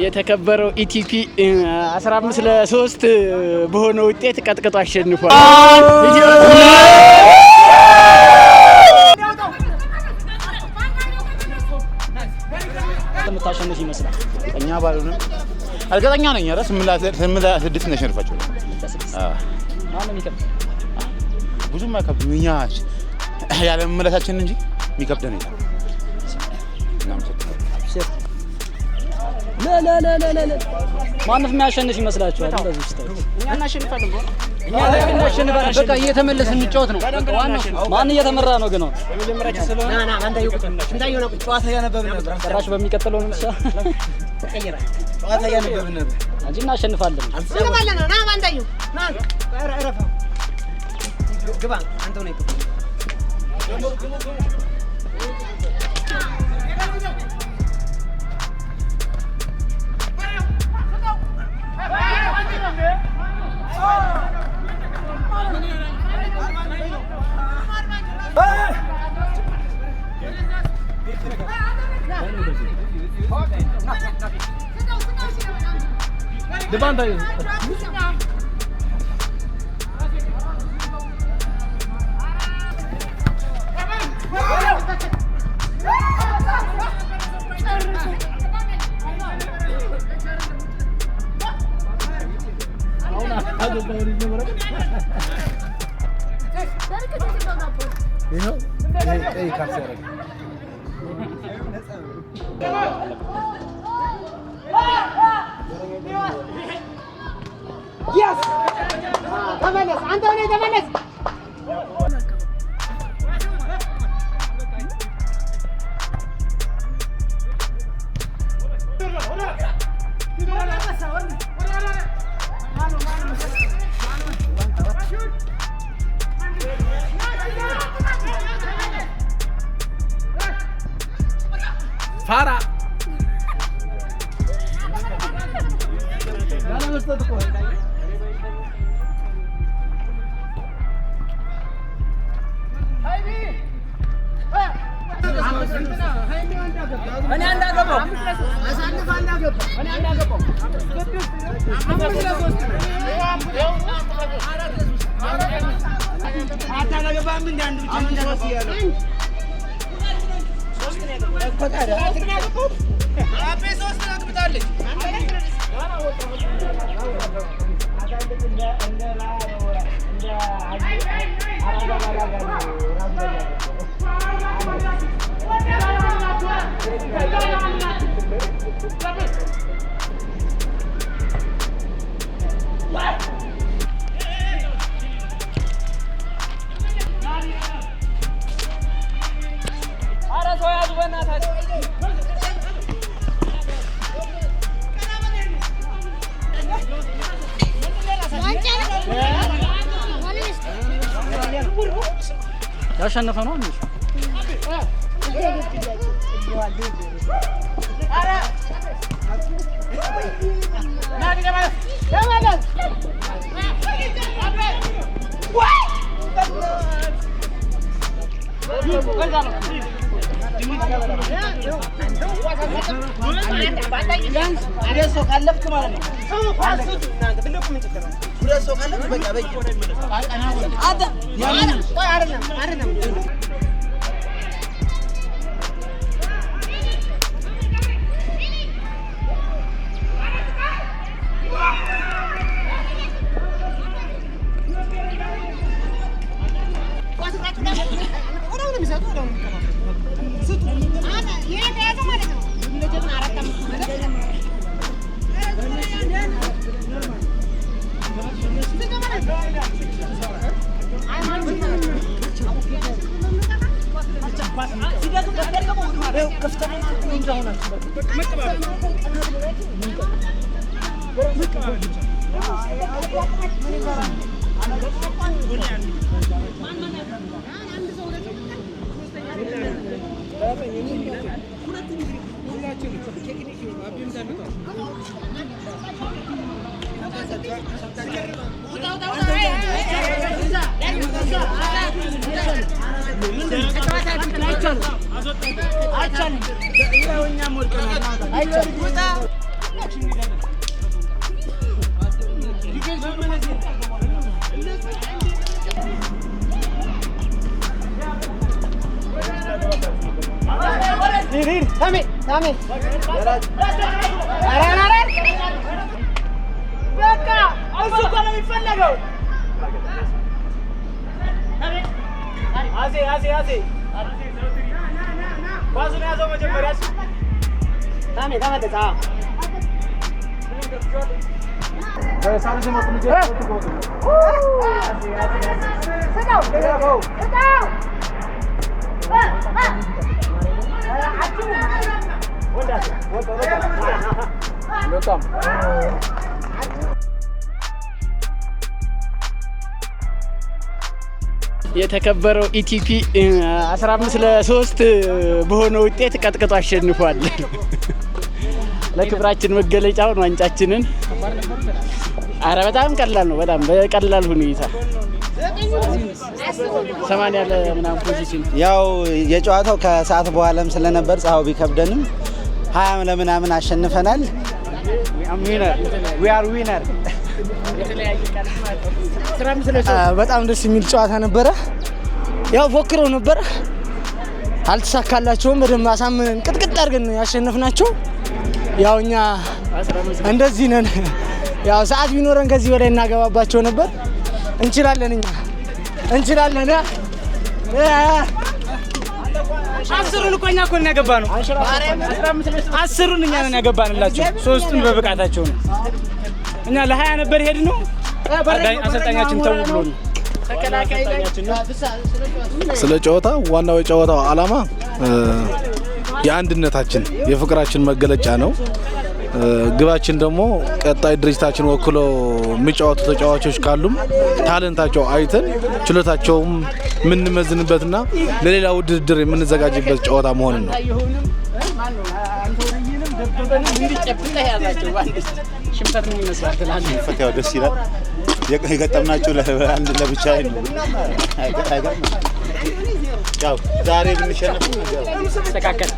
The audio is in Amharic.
የተከበረው ኢቲፒ 15-3 በሆነ ውጤት ቀጥቅጦ አሸንፏል። ተመታሸነፍ ይመስላል። እኛ ባሉን እርግጠኛ ነኝ። ራስ 8-6 እናሸንፋቸው። ማን ነው የሚከብድ? ብዙም አይከብድም። እኛ ያለ መመለሳችን እንጂ የሚከብደን የለም። ማን የሚያሸንፍ ይመስላችኋል? እንደዚህ ውስጥ እኛ እናሸንፋለን። እኛ እናሸንፋለን። በቃ እየተመለስን እንጫወት ነው። ማን እየተመራ ነው ግን? የመጀመሪያችን ስለሆነ ና አንተ ሽንታየው ነው ጨዋታ ያነበብን ነበር። ጭራሽ በሚቀጥለው ነው ምሳ ተቀየረ። ጨዋታ ያነበብን ነበር እንጂ እናሸንፋለን። እንሰማለን። ና ባንታየው ና አረፋ ግባ አንተ ነው ይቀር Depan tayo. Yes! ተመለስ አንተ ወደ ተመለስ ፋራ ያሸነፈ ነው እንዴ? የተከበረው ኢቲፒ 15-3 በሆነ ውጤት ቀጥቅጦ አሸንፏል። ለክብራችን መገለጫው ነው ዋንጫችንን። አረ በጣም ቀላል ነው። በጣም በቀላል ሁኔታ 80 ለምናምን ፖዚሽን ያው የጨዋታው ከሰዓት በኋላም ስለነበር ፀሐዩ ቢከብደንም 20 ለምናምን አሸንፈናል። we are winner በጣም ደስ የሚል ጨዋታ ነበረ። ያው ፎክረው ነበር አልተሳካላቸውም። በደንብ አሳምነን ቅጥቅጥ አድርገን ያሸነፍናቸው። ያው እኛ እንደዚህ ነን። ያው ሰዓት ቢኖረን ከዚህ ወደ እናገባባቸው ነበር። እንችላለን፣ እኛ እንችላለን። አስሩን እኮ እኛ እኮ ነው ያገባነው። 10ሩን እኛ ነን ያገባንላቸው። 3ቱን በብቃታቸው ነው። እኛ ለ20 ነበር ሄድነው። አሰልጣኛችን ተው ብሎ ነው። ስለ ጨዋታ ዋናው የጨዋታው ዓላማ የአንድነታችን የፍቅራችን መገለጫ ነው። ግባችን ደግሞ ቀጣይ ድርጅታችን ወክሎ የሚጫወቱ ተጫዋቾች ካሉም ታለንታቸው አይተን ችሎታቸውም የምንመዝንበትና ለሌላ ውድድር የምንዘጋጅበት ጨዋታ መሆን ነው። ሽንፈት ያው ደስ ይላል። የገጠምናቸው ለአንድ ለብቻ ነው። ያው ዛሬ ብንሸነፍ ተስተካከለ።